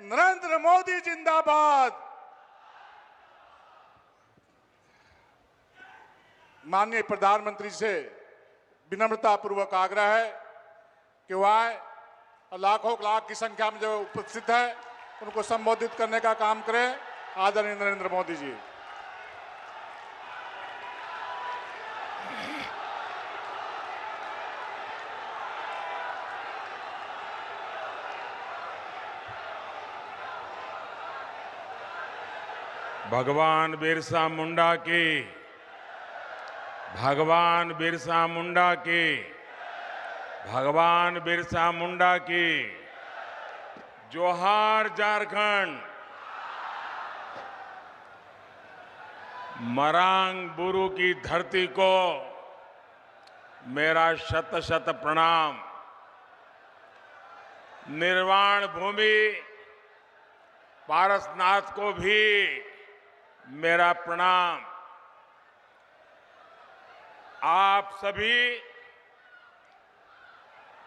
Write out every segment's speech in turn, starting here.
नरेंद्र मोदी जिंदाबाद। माननीय प्रधानमंत्री से विनम्रता पूर्वक आग्रह है कि वह लाखों लाख की संख्या में जो उपस्थित है उनको संबोधित करने का काम करें। आदरणीय नरेंद्र मोदी जी। भगवान बिरसा मुंडा की, भगवान बिरसा मुंडा की, भगवान बिरसा मुंडा की। जोहार झारखंड। मरांग बुरु की धरती को मेरा शत शत प्रणाम। निर्वाण भूमि पारसनाथ को भी मेरा प्रणाम। आप सभी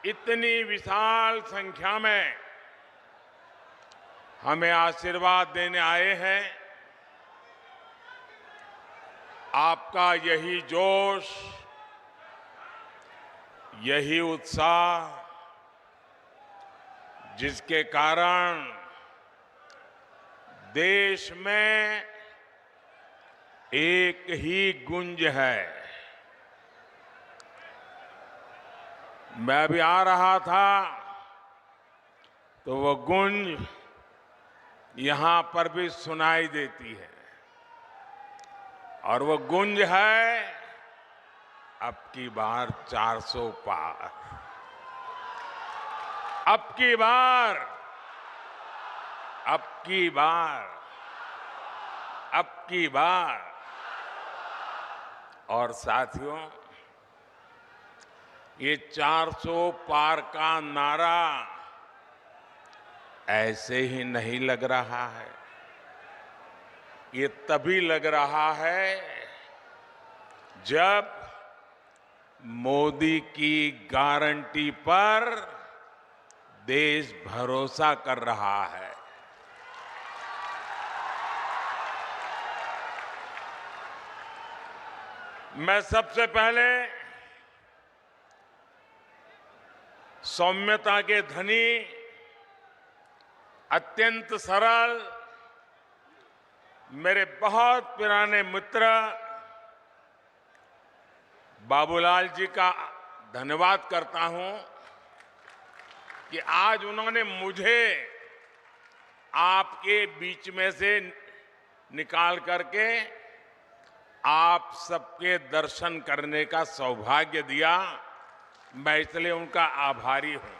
इतनी विशाल संख्या में हमें आशीर्वाद देने आए हैं। आपका यही जोश, यही उत्साह, जिसके कारण देश में एक ही गूंज है। मैं अभी आ रहा था तो वो गूंज यहां पर भी सुनाई देती है और वो गूंज है अब की बार 400 पार। अब की बार, अब की बार, अब की बार। और साथियों, ये 400 पार का नारा ऐसे ही नहीं लग रहा है। ये तभी लग रहा है जब मोदी की गारंटी पर देश भरोसा कर रहा है। मैं सबसे पहले सौम्यता के धनी, अत्यंत सरल, मेरे बहुत पुराने मित्र बाबूलाल जी का धन्यवाद करता हूं कि आज उन्होंने मुझे आपके बीच में से निकाल करके आप सबके दर्शन करने का सौभाग्य दिया। मैं इसलिए उनका आभारी हूं।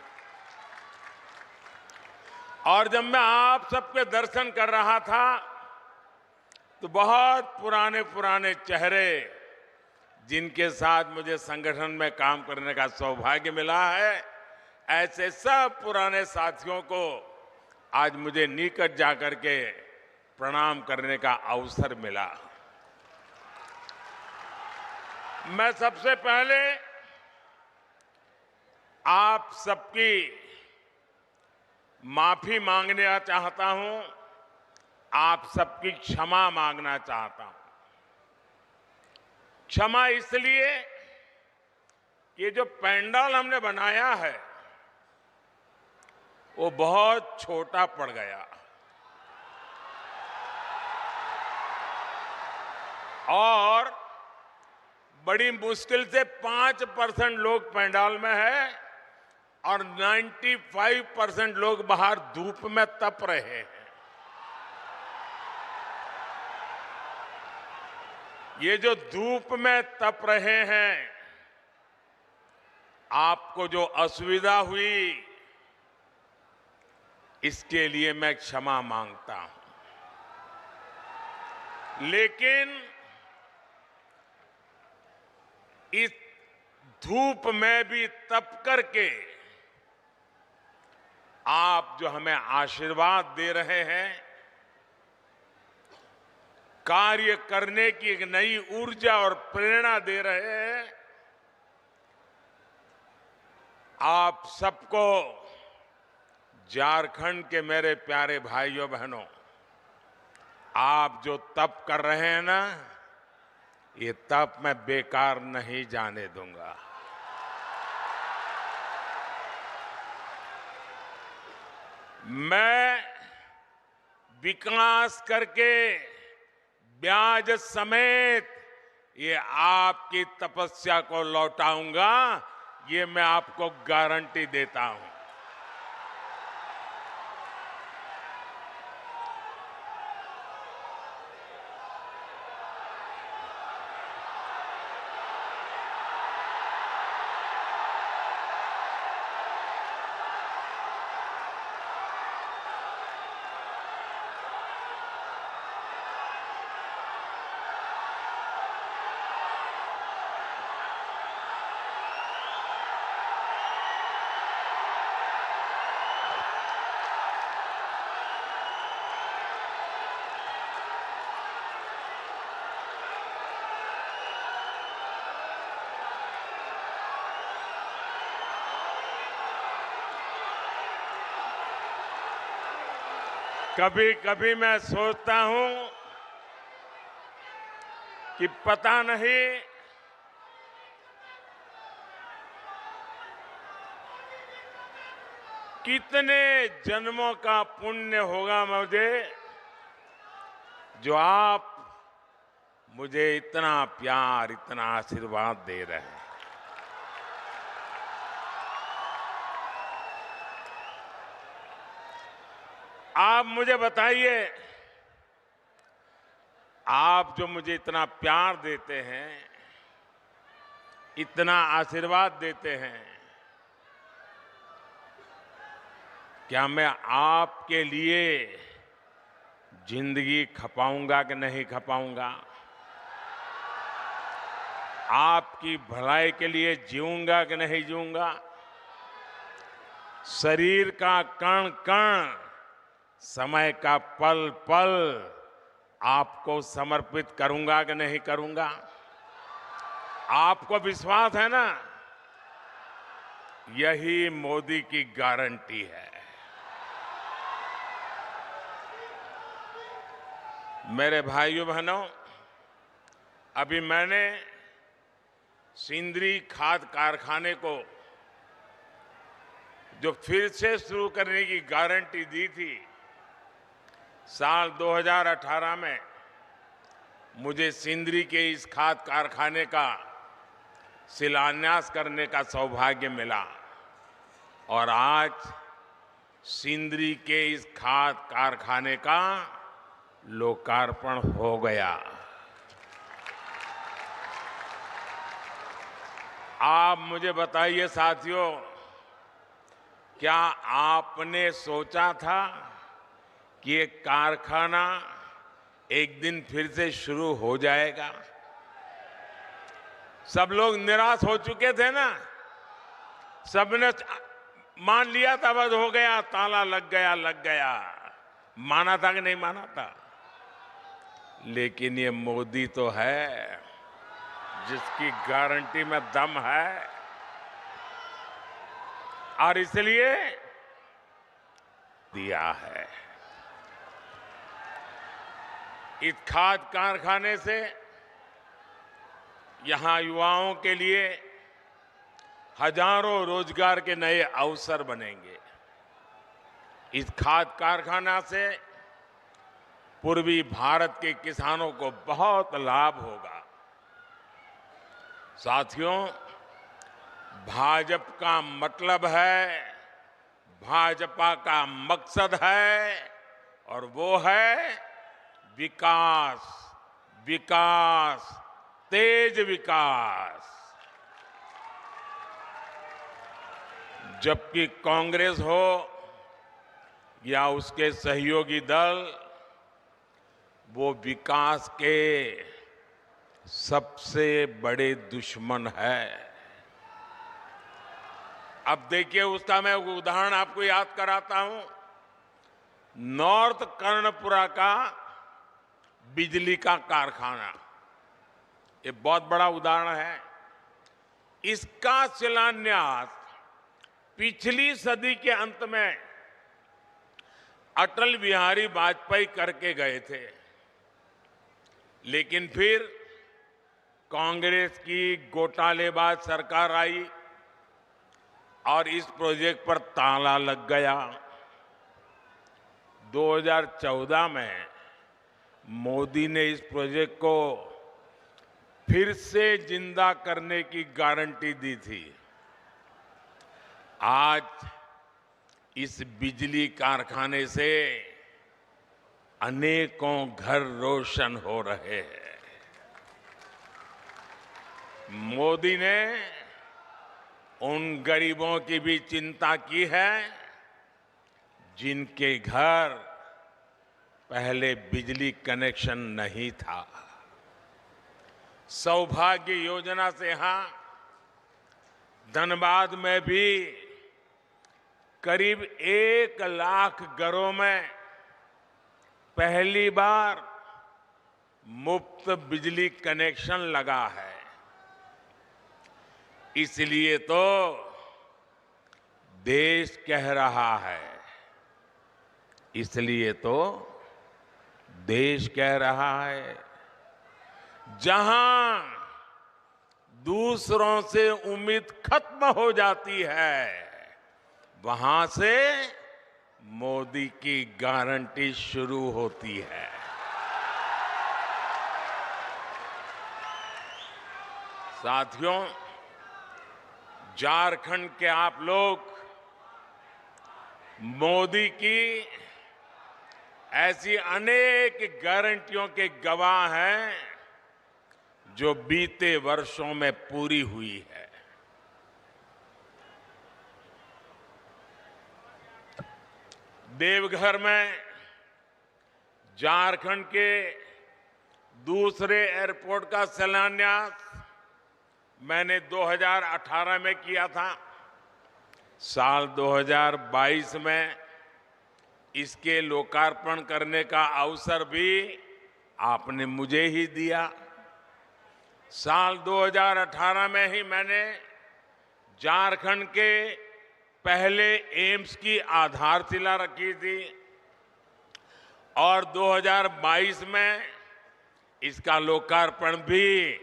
और जब मैं आप सबके दर्शन कर रहा था तो बहुत पुराने पुराने चेहरे, जिनके साथ मुझे संगठन में काम करने का सौभाग्य मिला है, ऐसे सब पुराने साथियों को आज मुझे निकट जाकर के प्रणाम करने का अवसर मिला। मैं सबसे पहले आप सबकी माफी मांगना चाहता हूं, आप सबकी क्षमा मांगना चाहता हूं। क्षमा इसलिए कि जो पंडाल हमने बनाया है वो बहुत छोटा पड़ गया और बड़ी मुश्किल से 5% लोग पंडाल में है और 95% लोग बाहर धूप में तप रहे हैं। ये जो धूप में तप रहे हैं, आपको जो असुविधा हुई, इसके लिए मैं क्षमा मांगता हूं। लेकिन इस धूप में भी तप करके आप जो हमें आशीर्वाद दे रहे हैं, कार्य करने की एक नई ऊर्जा और प्रेरणा दे रहे हैं, आप सबको झारखंड के मेरे प्यारे भाइयों बहनों, आप जो तप कर रहे हैं ना, ये तप मैं बेकार नहीं जाने दूंगा। मैं विकास करके ब्याज समेत ये आपकी तपस्या को लौटाऊंगा, ये मैं आपको गारंटी देता हूं। कभी कभी मैं सोचता हूं कि पता नहीं कितने जन्मों का पुण्य होगा मुझे, जो आप मुझे इतना प्यार, इतना आशीर्वाद दे रहे हैं। आप मुझे बताइए, आप जो मुझे इतना प्यार देते हैं, इतना आशीर्वाद देते हैं, क्या मैं आपके लिए जिंदगी खपाऊंगा कि नहीं खपाऊंगा? आपकी भलाई के लिए जीऊंगा कि नहीं जीऊंगा? शरीर का कण कण, समय का पल पल आपको समर्पित करूंगा कि नहीं करूंगा? आपको विश्वास है ना? यही मोदी की गारंटी है। मेरे भाइयों बहनों, अभी मैंने सिंदरी खाद कारखाने को जो फिर से शुरू करने की गारंटी दी थी, साल 2018 में मुझे सिंदरी के इस खाद कारखाने का शिलान्यास करने का सौभाग्य मिला और आज सिंदरी के इस खाद कारखाने का लोकार्पण हो गया। आप मुझे बताइए साथियों, क्या आपने सोचा था कि ये कारखाना एक दिन फिर से शुरू हो जाएगा? सब लोग निराश हो चुके थे ना, सबने मान लिया था बस हो गया, ताला लग गया। माना था कि नहीं माना था? लेकिन ये मोदी तो है जिसकी गारंटी में दम है, और इसलिए दिया है। इस खाद कारखाने से यहां युवाओं के लिए हजारों रोजगार के नए अवसर बनेंगे। इस खाद कारखाना से पूर्वी भारत के किसानों को बहुत लाभ होगा। साथियों, भाजपा का मतलब है, भाजपा का मकसद है, और वो है विकास, विकास, तेज विकास। जबकि कांग्रेस हो या उसके सहयोगी दल, वो विकास के सबसे बड़े दुश्मन है। अब देखिए, उसका मैं उदाहरण आपको याद कराता हूं। नॉर्थ कर्णपुरा का बिजली का कारखाना, ये बहुत बड़ा उदाहरण है। इसका शिलान्यास पिछली सदी के अंत में अटल बिहारी वाजपेयी करके गए थे, लेकिन फिर कांग्रेस की घोटालेबाज सरकार आई और इस प्रोजेक्ट पर ताला लग गया। 2014 में मोदी ने इस प्रोजेक्ट को फिर से जिंदा करने की गारंटी दी थी। आज इस बिजली कारखाने से अनेकों घर रोशन हो रहे हैं। मोदी ने उन गरीबों की भी चिंता की है जिनके घर पहले बिजली कनेक्शन नहीं था। सौभाग्य योजना से यहां धनबाद में भी करीब 1 लाख घरों में पहली बार मुफ्त बिजली कनेक्शन लगा है। इसलिए तो देश कह रहा है, इसलिए तो देश कह रहा है, जहां दूसरों से उम्मीद खत्म हो जाती है, वहां से मोदी की गारंटी शुरू होती है। साथियों, झारखंड के आप लोग मोदी की ऐसी अनेक गारंटियों के गवाह हैं जो बीते वर्षों में पूरी हुई है। देवघर में झारखंड के दूसरे एयरपोर्ट का शिलान्यास मैंने 2018 में किया था। साल 2022 में इसके लोकार्पण करने का अवसर भी आपने मुझे ही दिया। साल 2018 में ही मैंने झारखंड के पहले एम्स की आधारशिला रखी थी और 2022 में इसका लोकार्पण भी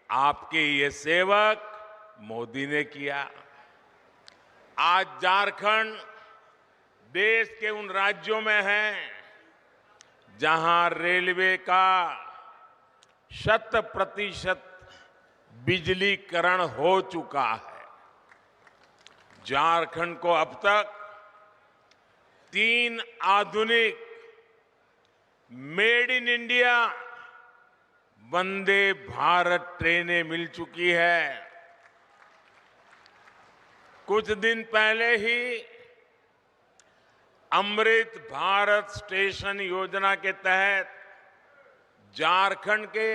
आपके ये सेवक मोदी ने किया। आज झारखंड देश के उन राज्यों में है जहां रेलवे का 100% बिजलीकरण हो चुका है। झारखंड को अब तक 3 आधुनिक made in India Vande Bharat ट्रेनें मिल चुकी है। कुछ दिन पहले ही अमृत भारत स्टेशन योजना के तहत झारखंड के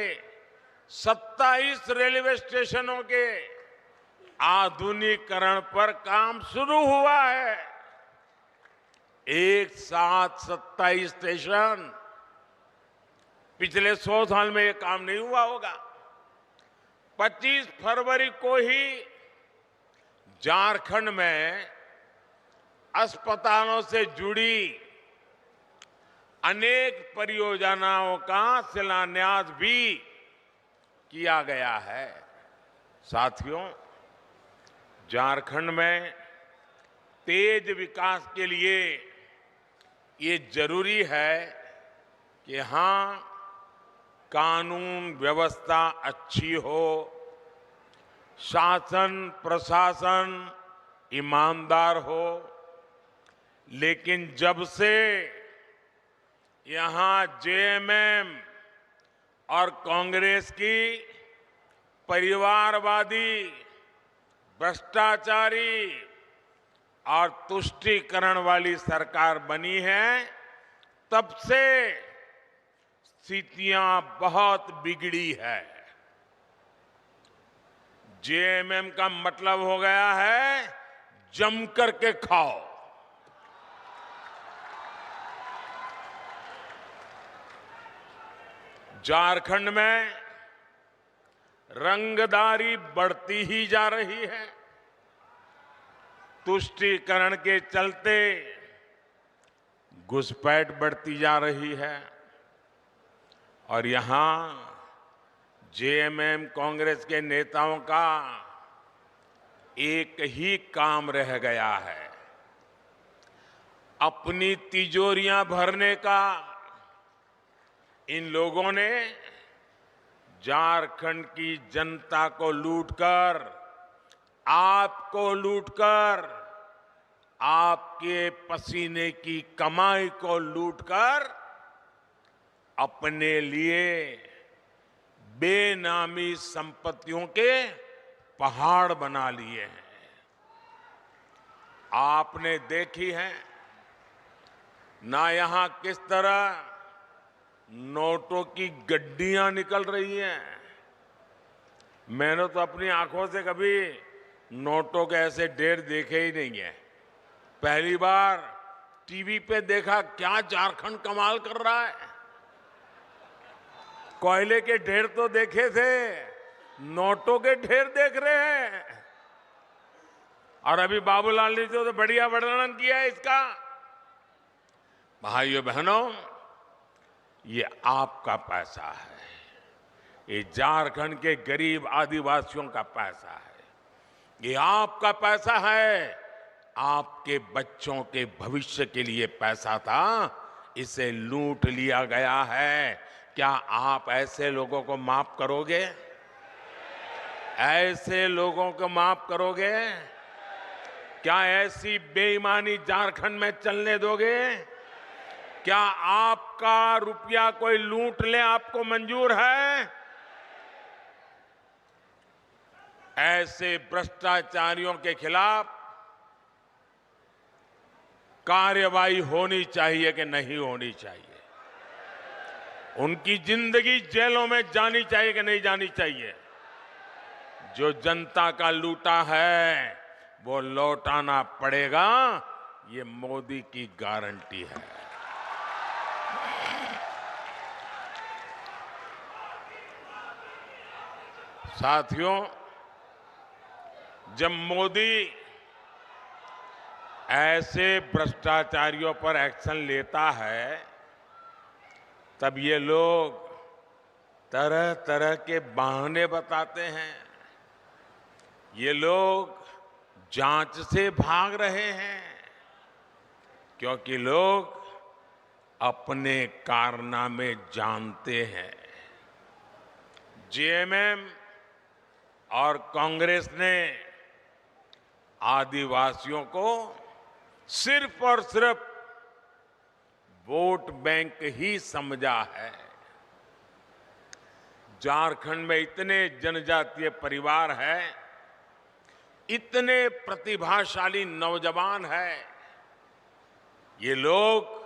27 रेलवे स्टेशनों के आधुनिकीकरण पर काम शुरू हुआ है। एक साथ 27 स्टेशन, पिछले 100 साल में यह काम नहीं हुआ होगा। 25 फरवरी को ही झारखंड में अस्पतालों से जुड़ी अनेक परियोजनाओं का शिलान्यास भी किया गया है। साथियों, झारखंड में तेज विकास के लिए ये जरूरी है कि यहां कानून व्यवस्था अच्छी हो, शासन प्रशासन ईमानदार हो। लेकिन जब से यहां जेएमएम और कांग्रेस की परिवारवादी, भ्रष्टाचारी और तुष्टीकरण वाली सरकार बनी है, तब से स्थितियां बहुत बिगड़ी है। जेएमएम का मतलब हो गया है जम करके खाओ। झारखंड में रंगदारी बढ़ती ही जा रही है। तुष्टीकरण के चलते घुसपैठ बढ़ती जा रही है और यहां जेएमएम कांग्रेस के नेताओं का एक ही काम रह गया है, अपनी तिजोरियां भरने का। इन लोगों ने झारखंड की जनता को लूटकर, आपको लूटकर, आपके पसीने की कमाई को लूटकर अपने लिए बेनामी संपत्तियों के पहाड़ बना लिए हैं। आपने देखी है ना यहां किस तरह नोटों की गड्डियां निकल रही हैं। मैंने तो अपनी आंखों से कभी नोटों के ऐसे ढेर देखे ही नहीं है। पहली बार टीवी पे देखा, क्या झारखंड कमाल कर रहा है। कोयले के ढेर तो देखे थे, नोटों के ढेर देख रहे हैं। और अभी बाबूलाल ने तो बढ़िया वर्णन किया है इसका। भाइयों बहनों, ये आपका पैसा है, ये झारखंड के गरीब आदिवासियों का पैसा है, ये आपका पैसा है। आपके बच्चों के भविष्य के लिए पैसा था, इसे लूट लिया गया है। क्या आप ऐसे लोगों को माफ करोगे? ऐसे लोगों को माफ करोगे? क्या ऐसी बेईमानी झारखंड में चलने दोगे? क्या आपका रुपया कोई लूट ले आपको मंजूर है? ऐसे भ्रष्टाचारियों के खिलाफ कार्रवाई होनी चाहिए कि नहीं होनी चाहिए? उनकी जिंदगी जेलों में जानी चाहिए कि नहीं जानी चाहिए? जो जनता का लूटा है वो लौटाना पड़ेगा, ये मोदी की गारंटी है। साथियों, जब मोदी ऐसे भ्रष्टाचारियों पर एक्शन लेता है, तब ये लोग तरह तरह के बहाने बताते हैं। ये लोग जांच से भाग रहे हैं क्योंकि लोग अपने कारनामे जानते हैं। जेएमएम और कांग्रेस ने आदिवासियों को सिर्फ और सिर्फ वोट बैंक ही समझा है। झारखंड में इतने जनजातीय परिवार हैं, इतने प्रतिभाशाली नौजवान हैं, ये लोग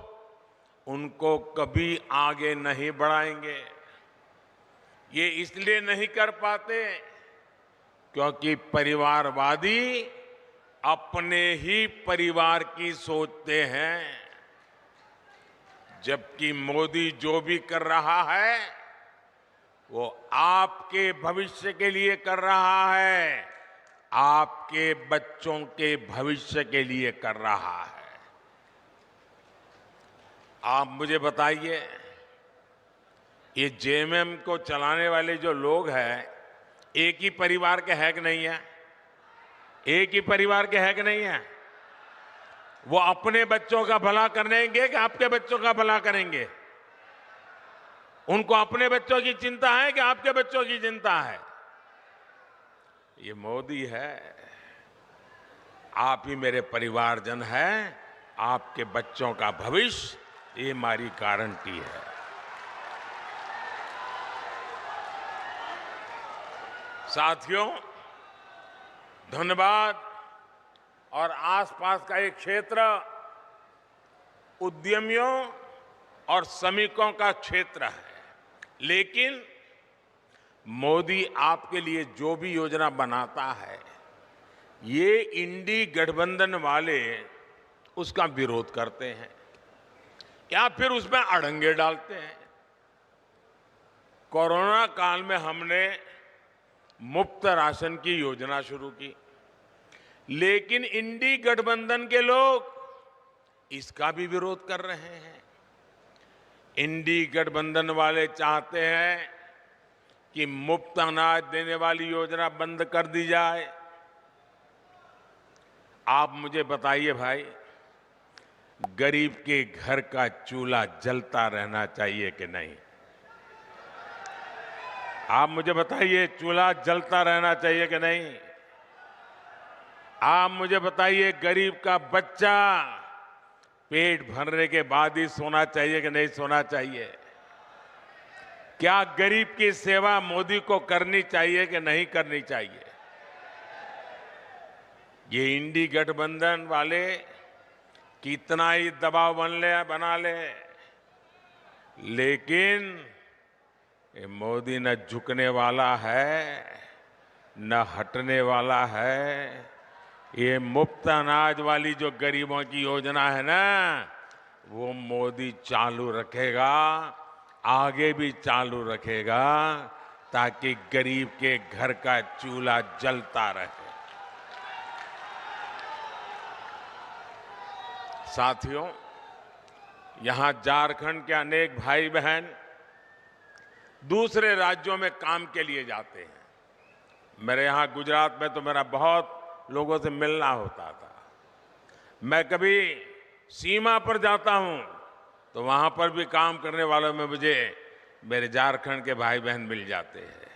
उनको कभी आगे नहीं बढ़ाएंगे। ये इसलिए नहीं कर पाते क्योंकि परिवारवादी अपने ही परिवार की सोचते हैं, जबकि मोदी जो भी कर रहा है वो आपके भविष्य के लिए कर रहा है, आपके बच्चों के भविष्य के लिए कर रहा है। आप मुझे बताइए, ये जेएमएम को चलाने वाले जो लोग हैं, एक ही परिवार के है कि नहीं है? एक ही परिवार के है कि नहीं है? वो अपने बच्चों का भला करेंगे कि आपके बच्चों का भला करेंगे? उनको अपने बच्चों की चिंता है कि आपके बच्चों की चिंता है? ये मोदी है। आप ही मेरे परिवारजन हैं, आपके बच्चों का भविष्य, ये हमारी गारंटी है। साथियों, धनबाद और आसपास का एक क्षेत्र उद्यमियों और श्रमिकों का क्षेत्र है, लेकिन मोदी आपके लिए जो भी योजना बनाता है, ये इंडी गठबंधन वाले उसका विरोध करते हैं या फिर उसमें अड़ंगे डालते हैं। कोरोना काल में हमने मुफ्त राशन की योजना शुरू की, लेकिन इंडी गठबंधन के लोग इसका भी विरोध कर रहे हैं। इंडी गठबंधन वाले चाहते हैं कि मुफ्त अनाज देने वाली योजना बंद कर दी जाए। आप मुझे बताइए भाई, गरीब के घर का चूल्हा जलता रहना चाहिए कि नहीं? आप मुझे बताइए, चूल्हा जलता रहना चाहिए कि नहीं? आप मुझे बताइए, गरीब का बच्चा पेट भरने के बाद ही सोना चाहिए कि नहीं सोना चाहिए? क्या गरीब की सेवा मोदी को करनी चाहिए कि नहीं करनी चाहिए? ये इंडी गठबंधन वाले कितना ही दबाव बना ले, लेकिन ये मोदी न झुकने वाला है न हटने वाला है। ये मुफ्त अनाज वाली जो गरीबों की योजना है ना, वो मोदी चालू रखेगा, आगे भी चालू रखेगा, ताकि गरीब के घर का चूल्हा जलता रहे। साथियों, यहां झारखंड के अनेक भाई बहन दूसरे राज्यों में काम के लिए जाते हैं। मेरे यहां गुजरात में तो मेरा बहुत लोगों से मिलना होता था। मैं कभी सीमा पर जाता हूं तो वहां पर भी काम करने वालों में मुझे मेरे झारखंड के भाई बहन मिल जाते हैं।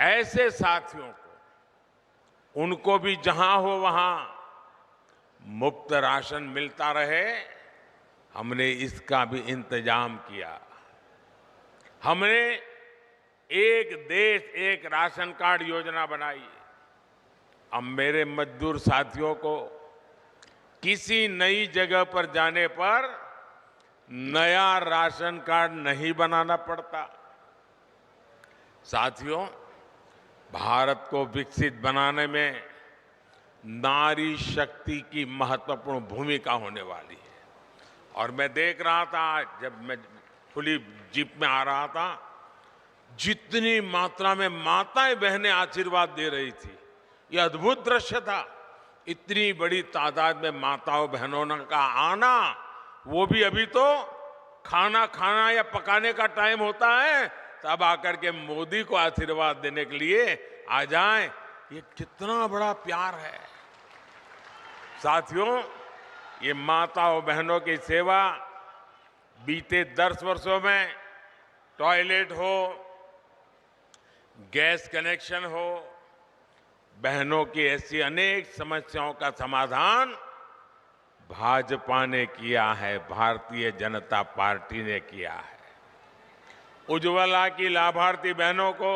ऐसे साथियों को, उनको भी जहां हो वहां मुफ्त राशन मिलता रहे, हमने इसका भी इंतजाम किया। हमने एक देश एक राशन कार्ड योजना बनाई। अब मेरे मजदूर साथियों को किसी नई जगह पर जाने पर नया राशन कार्ड नहीं बनाना पड़ता। साथियों, भारत को विकसित बनाने में नारी शक्ति की महत्वपूर्ण भूमिका होने वाली है। और मैं देख रहा था, जब मैं खुली जीप में आ रहा था, जितनी मात्रा में माताएं बहनें आशीर्वाद दे रही थी, यह अद्भुत दृश्य था। इतनी बड़ी तादाद में माताओं बहनों का आना, वो भी अभी तो खाना खाना या पकाने का टाइम होता है, तब आकर के मोदी को आशीर्वाद देने के लिए आ जाएं, ये कितना बड़ा प्यार है। साथियों, ये माताओं बहनों की सेवा बीते 10 वर्षों में टॉयलेट हो, गैस कनेक्शन हो, बहनों की ऐसी अनेक समस्याओं का समाधान भाजपा ने किया है, भारतीय जनता पार्टी ने किया है। उज्ज्वला की लाभार्थी बहनों को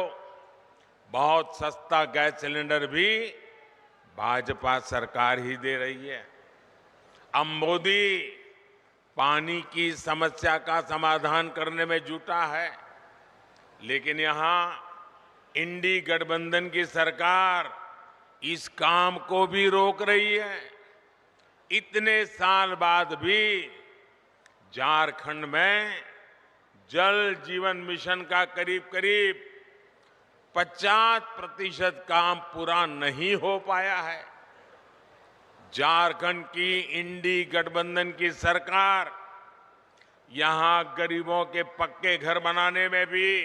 बहुत सस्ता गैस सिलेंडर भी भाजपा सरकार ही दे रही है। अब मोदी पानी की समस्या का समाधान करने में जुटा है, लेकिन यहां इंडी गठबंधन की सरकार इस काम को भी रोक रही है। इतने साल बाद भी झारखंड में जल जीवन मिशन का करीब करीब 50% काम पूरा नहीं हो पाया है। झारखंड की इंडी गठबंधन की सरकार यहां गरीबों के पक्के घर बनाने में भी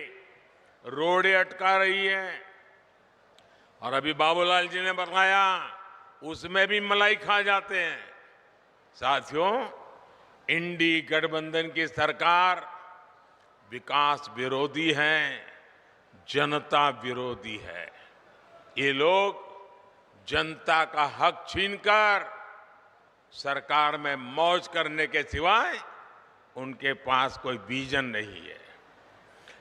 रोड़े अटका रही है। और अभी बाबूलाल जी ने बताया, उसमें भी मलाई खा जाते हैं। साथियों, इंडी गठबंधन की सरकार विकास विरोधी है, जनता विरोधी है। ये लोग जनता का हक छीनकर सरकार में मौज करने के सिवाय उनके पास कोई विजन नहीं है।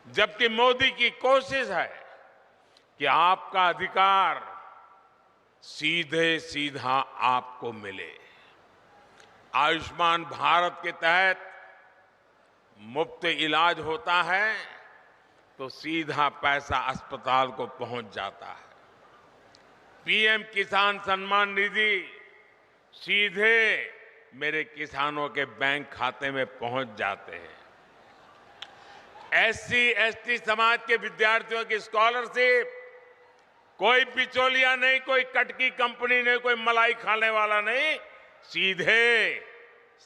जबकि मोदी की कोशिश है कि आपका अधिकार सीधे सीधा आपको मिले। आयुष्मान भारत के तहत मुफ्त इलाज होता है तो सीधा पैसा अस्पताल को पहुंच जाता है। पीएम किसान सम्मान निधि सीधे मेरे किसानों के बैंक खाते में पहुंच जाते हैं। एससी एसटी समाज के विद्यार्थियों की स्कॉलरशिप, कोई बिचौलिया नहीं, कोई कटकी कंपनी नहीं, कोई मलाई खाने वाला नहीं, सीधे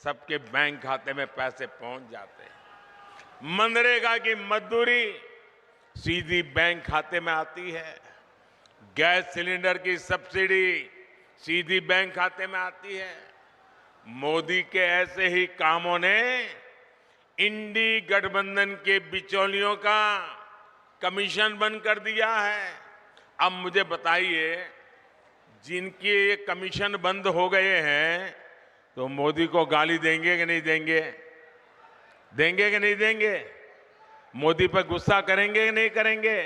सबके बैंक खाते में पैसे पहुंच जाते हैं। मनरेगा की मजदूरी सीधी बैंक खाते में आती है। गैस सिलेंडर की सब्सिडी सीधी बैंक खाते में आती है। मोदी के ऐसे ही कामों ने इंडी गठबंधन के बिचौलियों का कमीशन बंद कर दिया है। अब मुझे बताइए, जिनके ये कमीशन बंद हो गए हैं तो मोदी को गाली देंगे कि नहीं देंगे? देंगे कि नहीं देंगे? मोदी पर गुस्सा करेंगे कि नहीं करेंगे?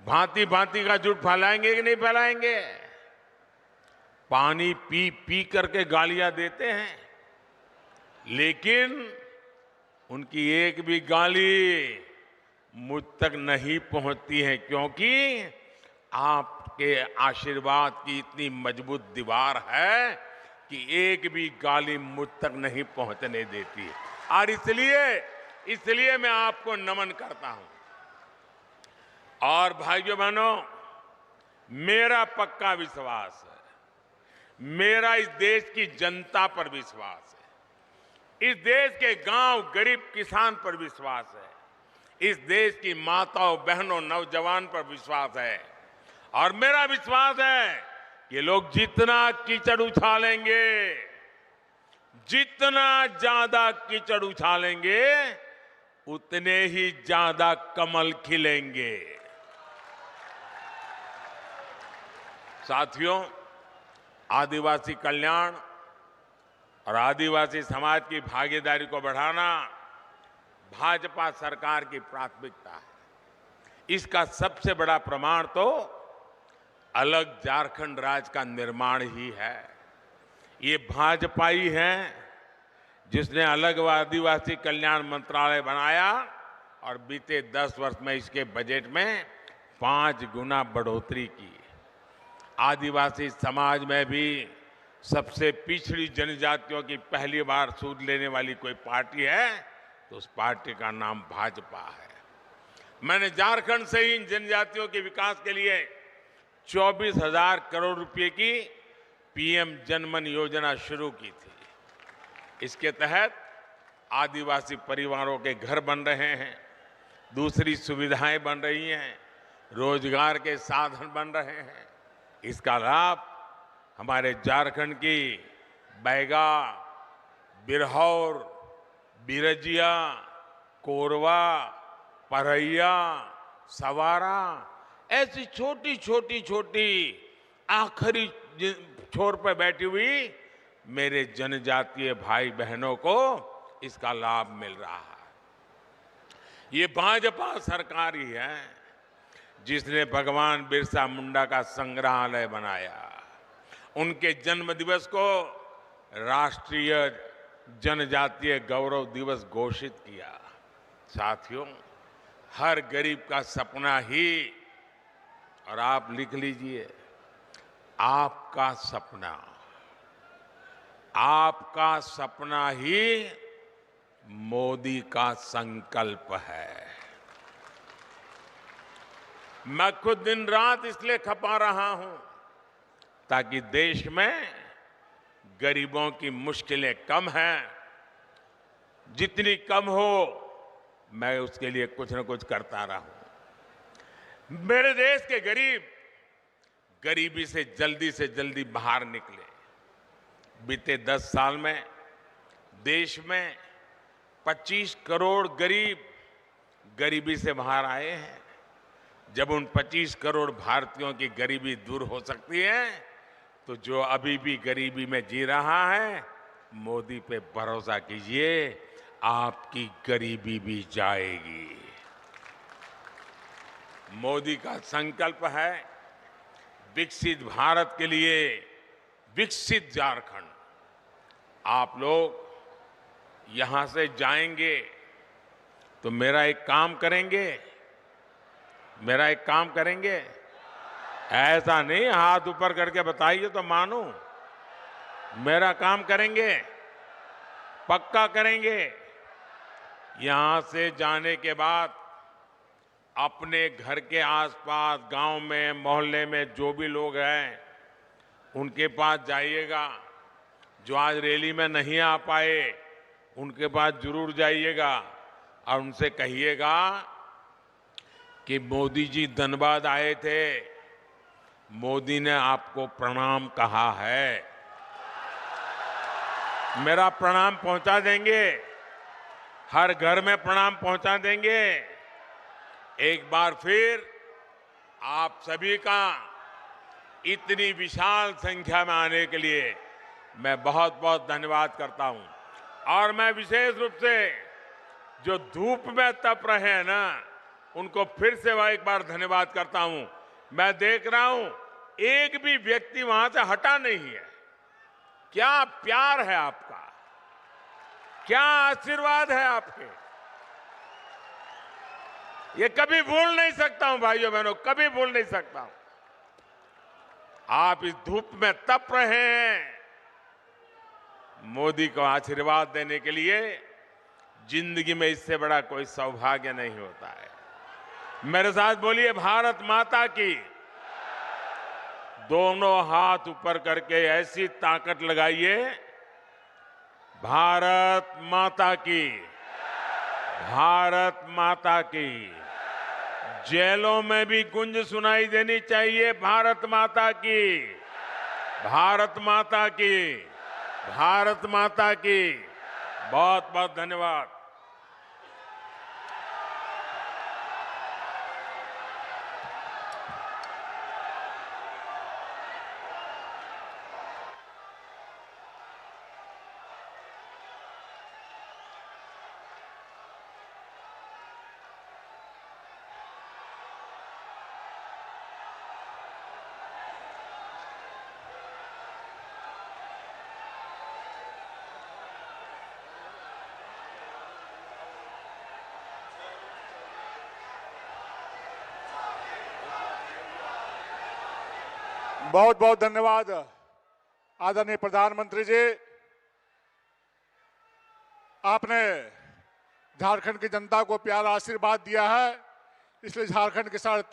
भांति भांति का झूठ फैलाएंगे कि नहीं फैलाएंगे? पानी पी पी करके गालियां देते हैं, लेकिन उनकी एक भी गाली मुझ तक नहीं पहुंचती है, क्योंकि आपके आशीर्वाद की इतनी मजबूत दीवार है कि एक भी गाली मुझ तक नहीं पहुंचने देती है। और इसलिए मैं आपको नमन करता हूं। और भाइयों बहनों, मेरा पक्का विश्वास है, मेरा इस देश की जनता पर विश्वास है, इस देश के गांव गरीब किसान पर विश्वास है, इस देश की माताओं बहनों नौजवान पर विश्वास है। और मेरा विश्वास है कि लोग जितना कीचड़ उछालेंगे, जितना ज्यादा कीचड़ उछालेंगे, उतने ही ज्यादा कमल खिलेंगे। साथियों, आदिवासी कल्याण और आदिवासी समाज की भागीदारी को बढ़ाना भाजपा सरकार की प्राथमिकता है। इसका सबसे बड़ा प्रमाण तो अलग झारखंड राज्य का निर्माण ही है। ये भाजपा ही है जिसने अलग आदिवासी कल्याण मंत्रालय बनाया और बीते 10 वर्ष में इसके बजट में 5 गुना बढ़ोतरी की। आदिवासी समाज में भी सबसे पिछड़ी जनजातियों की पहली बार सूद लेने वाली कोई पार्टी है तो उस पार्टी का नाम भाजपा है। मैंने झारखंड से ही इन जनजातियों के विकास के लिए 24,000 करोड़ रुपए की पीएम जनमन योजना शुरू की थी। इसके तहत आदिवासी परिवारों के घर बन रहे हैं, दूसरी सुविधाएं बन रही हैं, रोजगार के साधन बन रहे हैं। इसका लाभ हमारे झारखंड की बैगा, बिरहौर, बिरजिया, कोरवा, परैया, सवारा ऐसी छोटी छोटी आखिरी छोर पर बैठी हुई मेरे जनजातीय भाई बहनों को इसका लाभ मिल रहा है। ये भाजपा सरकार ही है जिसने भगवान बिरसा मुंडा का संग्रहालय बनाया, उनके जन्म दिवस को राष्ट्रीय जनजातीय गौरव दिवस घोषित किया। साथियों, हर गरीब का सपना ही, और आप लिख लीजिए, आपका सपना ही मोदी का संकल्प है। मैं खुद दिन रात इसलिए खपा रहा हूं ताकि देश में गरीबों की मुश्किलें कम हैं, जितनी कम हो मैं उसके लिए कुछ न कुछ करता रहूं। मेरे देश के गरीब गरीबी से जल्दी बाहर निकले। बीते 10 साल में देश में 25 करोड़ गरीब गरीबी से बाहर आए हैं। जब उन 25 करोड़ भारतीयों की गरीबी दूर हो सकती है तो जो अभी भी गरीबी में जी रहा है, मोदी पे भरोसा कीजिए, आपकी गरीबी भी जाएगी। मोदी का संकल्प है विकसित भारत के लिए विकसित झारखंड। आप लोग यहां से जाएंगे तो मेरा एक काम करेंगे, ऐसा नहीं हाथ ऊपर करके बताइए तो मानूं। मेरा काम करेंगे, पक्का करेंगे। यहां से जाने के बाद अपने घर के आसपास, गांव में, मोहल्ले में जो भी लोग हैं उनके पास जाइएगा, जो आज रैली में नहीं आ पाए उनके पास जरूर जाइएगा और उनसे कहिएगा कि मोदी जी धनबाद आए थे, मोदी ने आपको प्रणाम कहा है। मेरा प्रणाम पहुंचा देंगे, हर घर में प्रणाम पहुंचा देंगे। एक बार फिर आप सभी का इतनी विशाल संख्या में आने के लिए मैं बहुत बहुत धन्यवाद करता हूं। और मैं विशेष रूप से जो धूप में तप रहे हैं ना, उनको फिर से एक बार धन्यवाद करता हूं। मैं देख रहा हूं एक भी व्यक्ति वहां से हटा नहीं है। क्या प्यार है आपका, क्या आशीर्वाद है आपके, ये कभी भूल नहीं सकता हूं भाइयों बहनों, कभी भूल नहीं सकता हूं। आप इस धूप में तप रहे हैं, मोदी को आशीर्वाद देने के लिए जिंदगी में इससे बड़ा कोई सौभाग्य नहीं होता है। मेरे साथ बोलिए भारत माता की। दोनों हाथ ऊपर करके ऐसी ताकत लगाइए, भारत माता की, भारत माता की। जेलों में भी गूंज सुनाई देनी चाहिए, भारत माता की, भारत माता की, भारत माता की। बहुत बहुत धन्यवाद। बहुत बहुत धन्यवाद आदरणीय प्रधानमंत्री जी। आपने झारखंड की जनता को प्यारा आशीर्वाद दिया है, इसलिए झारखंड के साथ